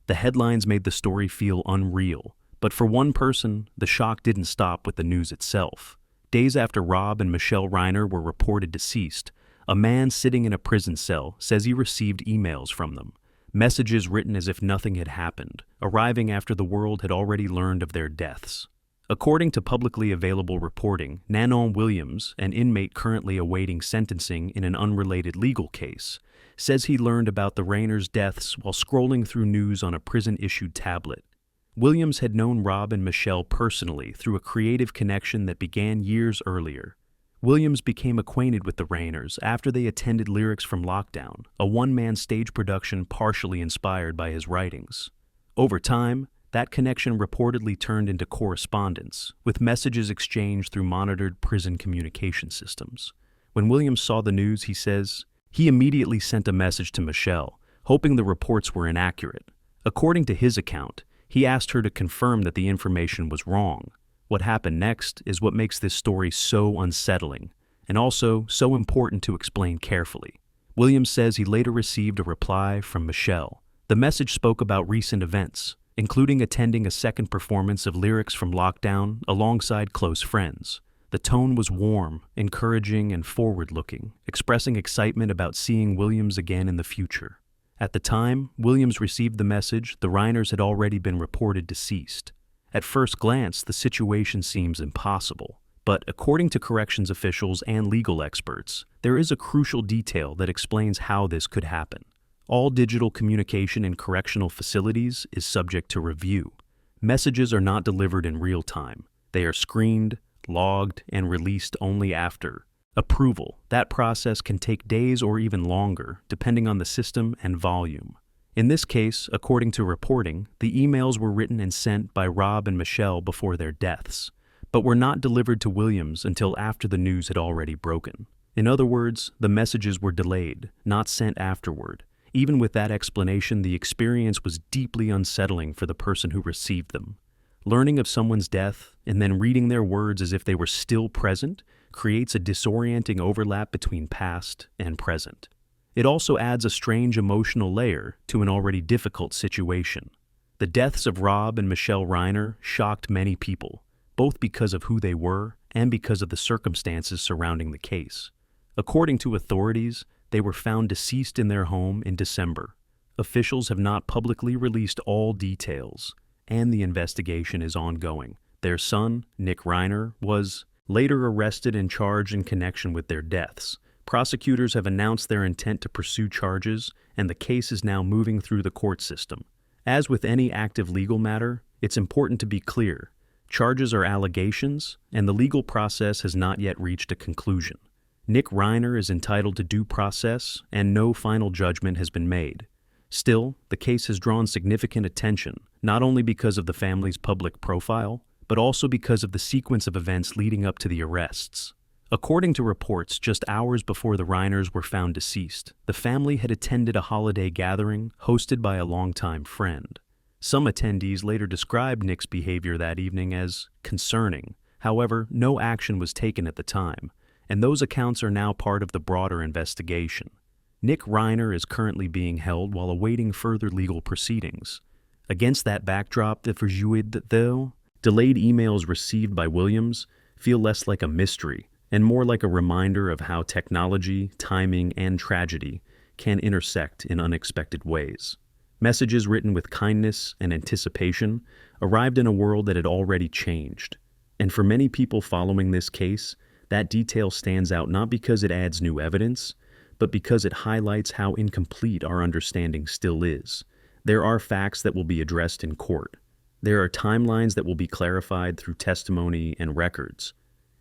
The headlines made the story feel unreal, but for one person, the shock didn't stop with the news itself. Days after Rob and Michelle Reiner were reported deceased, a man sitting in a prison cell says he received emails from them, messages written as if nothing had happened, arriving after the world had already learned of their deaths. According to publicly available reporting, Nanon Williams, an inmate currently awaiting sentencing in an unrelated legal case, says he learned about the Reiners' deaths while scrolling through news on a prison-issued tablet. Williams had known Rob and Michelle personally through a creative connection that began years earlier. Williams became acquainted with the Reiners after they attended Lyrics from Lockdown, a one-man stage production partially inspired by his writings. Over time, that connection reportedly turned into correspondence, with messages exchanged through monitored prison communication systems. When Williams saw the news, he says, he immediately sent a message to Michelle, hoping the reports were inaccurate. According to his account, he asked her to confirm that the information was wrong. What happened next is what makes this story so unsettling, and also so important to explain carefully. Williams says he later received a reply from Michelle. The message spoke about recent events, including attending a second performance of Lyrics from Lockdown alongside close friends. The tone was warm, encouraging, and forward-looking, expressing excitement about seeing Williams again in the future. At the time Williams received the message, the Reiners had already been reported deceased. At first glance, the situation seems impossible. But according to corrections officials and legal experts, there is a crucial detail that explains how this could happen. All digital communication in correctional facilities is subject to review. Messages are not delivered in real time. They are screened, logged, and released only after approval. That process can take days or even longer, depending on the system and volume. In this case, according to reporting, the emails were written and sent by Rob and Michelle before their deaths, but were not delivered to Williams until after the news had already broken. In other words, the messages were delayed, not sent afterward. Even with that explanation, the experience was deeply unsettling for the person who received them. Learning of someone's death and then reading their words as if they were still present creates a disorienting overlap between past and present. It also adds a strange emotional layer to an already difficult situation. The deaths of Rob and Michelle Reiner shocked many people, both because of who they were and because of the circumstances surrounding the case. According to authorities, they were found deceased in their home in December. Officials have not publicly released all details, and the investigation is ongoing. Their son, Nick Reiner, was later arrested and charged in connection with their deaths. Prosecutors have announced their intent to pursue charges, and the case is now moving through the court system. As with any active legal matter, it's important to be clear. Charges are allegations, and the legal process has not yet reached a conclusion. Nick Reiner is entitled to due process, and no final judgment has been made. Still, the case has drawn significant attention, not only because of the family's public profile, but also because of the sequence of events leading up to the arrests. According to reports, just hours before the Reiners were found deceased, the family had attended a holiday gathering hosted by a longtime friend. Some attendees later described Nick's behavior that evening as concerning. However, no action was taken at the time, and those accounts are now part of the broader investigation. Nick Reiner is currently being held while awaiting further legal proceedings. Against that backdrop, the delayed emails received by Williams feel less like a mystery and more like a reminder of how technology, timing, and tragedy can intersect in unexpected ways. Messages written with kindness and anticipation arrived in a world that had already changed. And for many people following this case, that detail stands out not because it adds new evidence, but because it highlights how incomplete our understanding still is. There are facts that will be addressed in court. There are timelines that will be clarified through testimony and records.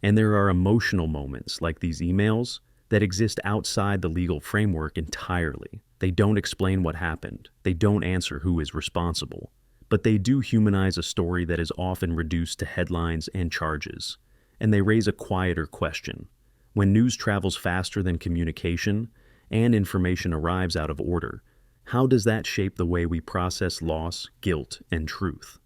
And there are emotional moments, like these emails, that exist outside the legal framework entirely. They don't explain what happened. They don't answer who is responsible. But they do humanize a story that is often reduced to headlines and charges. And they raise a quieter question. When news travels faster than communication, and information arrives out of order, how does that shape the way we process loss, guilt, and truth?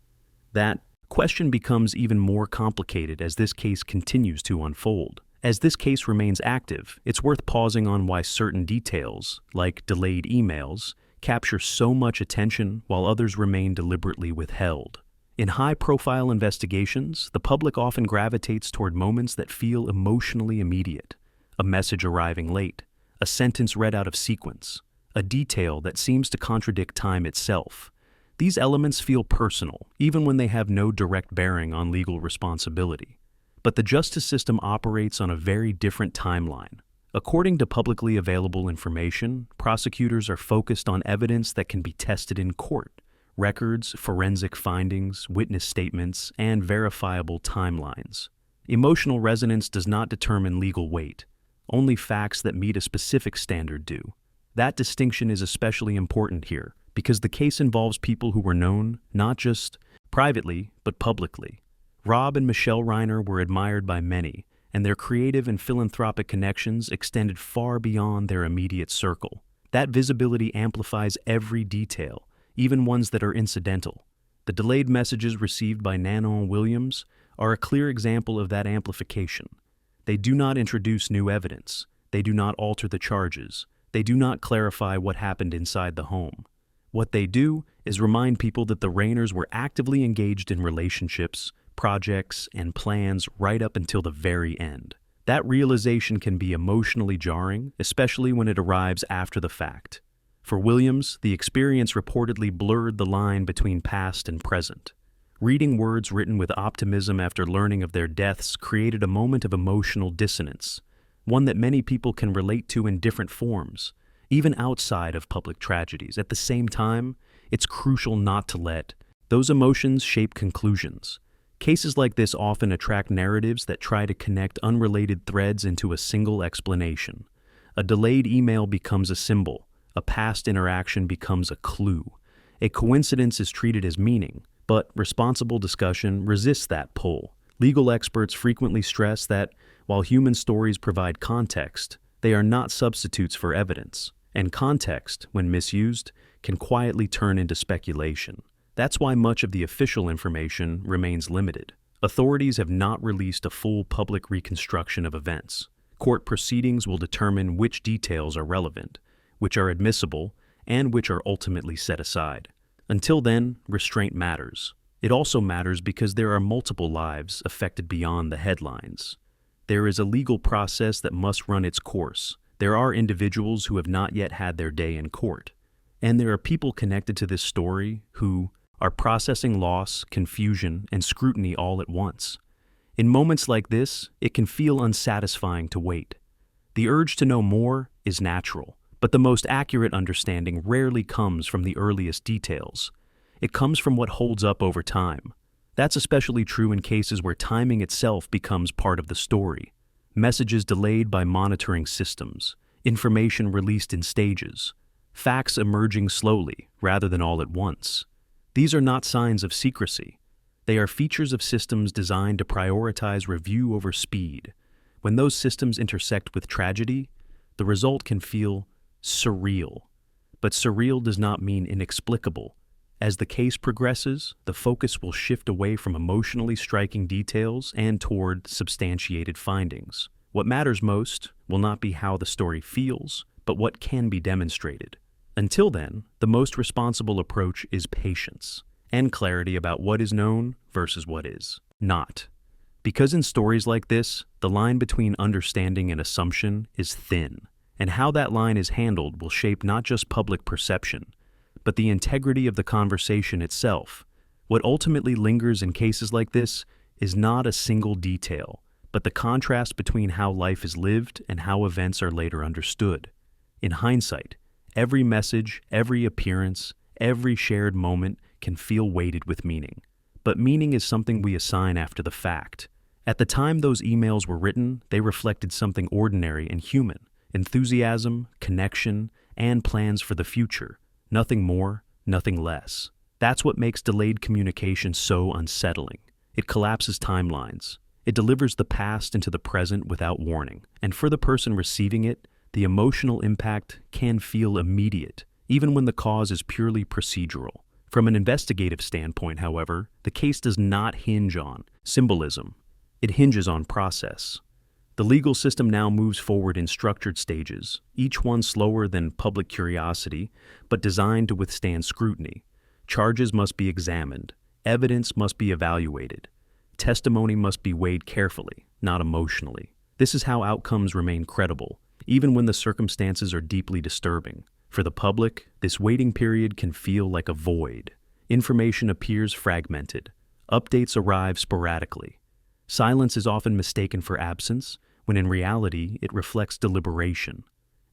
That question becomes even more complicated as this case continues to unfold. As this case remains active, it's worth pausing on why certain details, like delayed emails, capture so much attention while others remain deliberately withheld. In high-profile investigations, the public often gravitates toward moments that feel emotionally immediate. A message arriving late, a sentence read out of sequence, a detail that seems to contradict time itself. These elements feel personal, even when they have no direct bearing on legal responsibility. But the justice system operates on a very different timeline. According to publicly available information, prosecutors are focused on evidence that can be tested in court: records, forensic findings, witness statements, and verifiable timelines. Emotional resonance does not determine legal weight. Only facts that meet a specific standard do. That distinction is especially important here, because the case involves people who were known, not just privately, but publicly. Rob and Michelle Reiner were admired by many, and their creative and philanthropic connections extended far beyond their immediate circle. That visibility amplifies every detail, even ones that are incidental. The delayed messages received by Nano and Williams are a clear example of that amplification. They do not introduce new evidence. They do not alter the charges. They do not clarify what happened inside the home. What they do is remind people that the Reiners were actively engaged in relationships, projects, and plans right up until the very end. That realization can be emotionally jarring, especially when it arrives after the fact. For Williams, the experience reportedly blurred the line between past and present. Reading words written with optimism after learning of their deaths created a moment of emotional dissonance, one that many people can relate to in different forms, even outside of public tragedies. At the same time, it's crucial not to let those emotions shape conclusions. Cases like this often attract narratives that try to connect unrelated threads into a single explanation. A delayed email becomes a symbol. A past interaction becomes a clue. A coincidence is treated as meaning, but responsible discussion resists that pull. Legal experts frequently stress that while human stories provide context, they are not substitutes for evidence, and context, when misused, can quietly turn into speculation. That's why much of the official information remains limited. Authorities have not released a full public reconstruction of events. Court proceedings will determine which details are relevant, which are admissible, and which are ultimately set aside. Until then, restraint matters. It also matters because there are multiple lives affected beyond the headlines. There is a legal process that must run its course. There are individuals who have not yet had their day in court. And there are people connected to this story who are processing loss, confusion, and scrutiny all at once. In moments like this, it can feel unsatisfying to wait. The urge to know more is natural, but the most accurate understanding rarely comes from the earliest details. It comes from what holds up over time. That's especially true in cases where timing itself becomes part of the story. Messages delayed by monitoring systems, information released in stages, facts emerging slowly rather than all at once. These are not signs of secrecy. They are features of systems designed to prioritize review over speed. When those systems intersect with tragedy, the result can feel surreal. But surreal does not mean inexplicable. As the case progresses, the focus will shift away from emotionally striking details and toward substantiated findings. What matters most will not be how the story feels, but what can be demonstrated. Until then, the most responsible approach is patience and clarity about what is known versus what is not. Because in stories like this, the line between understanding and assumption is thin, and how that line is handled will shape not just public perception, but the integrity of the conversation itself. What ultimately lingers in cases like this is not a single detail, but the contrast between how life is lived and how events are later understood. In hindsight, every message, every appearance, every shared moment can feel weighted with meaning. But meaning is something we assign after the fact. At the time those emails were written, they reflected something ordinary and human: enthusiasm, connection, and plans for the future. Nothing more, nothing less. That's what makes delayed communication so unsettling. It collapses timelines. It delivers the past into the present without warning. And for the person receiving it, the emotional impact can feel immediate, even when the cause is purely procedural. From an investigative standpoint, however, the case does not hinge on symbolism. It hinges on process. The legal system now moves forward in structured stages, each one slower than public curiosity, but designed to withstand scrutiny. Charges must be examined, evidence must be evaluated, testimony must be weighed carefully, not emotionally. This is how outcomes remain credible, even when the circumstances are deeply disturbing. For the public, this waiting period can feel like a void. Information appears fragmented. Updates arrive sporadically. Silence is often mistaken for absence, when in reality it reflects deliberation.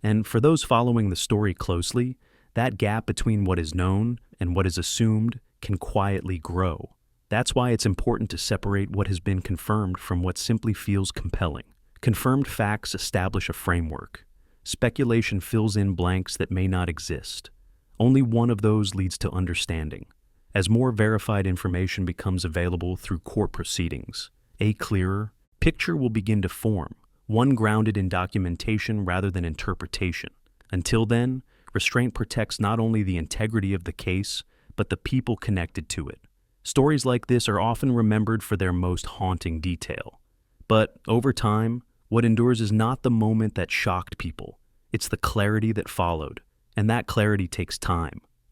And for those following the story closely, that gap between what is known and what is assumed can quietly grow. That's why it's important to separate what has been confirmed from what simply feels compelling. Confirmed facts establish a framework. Speculation fills in blanks that may not exist. Only one of those leads to understanding. As more verified information becomes available through court proceedings, a clearer picture will begin to form, one grounded in documentation rather than interpretation. Until then, restraint protects not only the integrity of the case, but the people connected to it. Stories like this are often remembered for their most haunting detail. But over time, what endures is not the moment that shocked people. It's the clarity that followed, and that clarity takes time.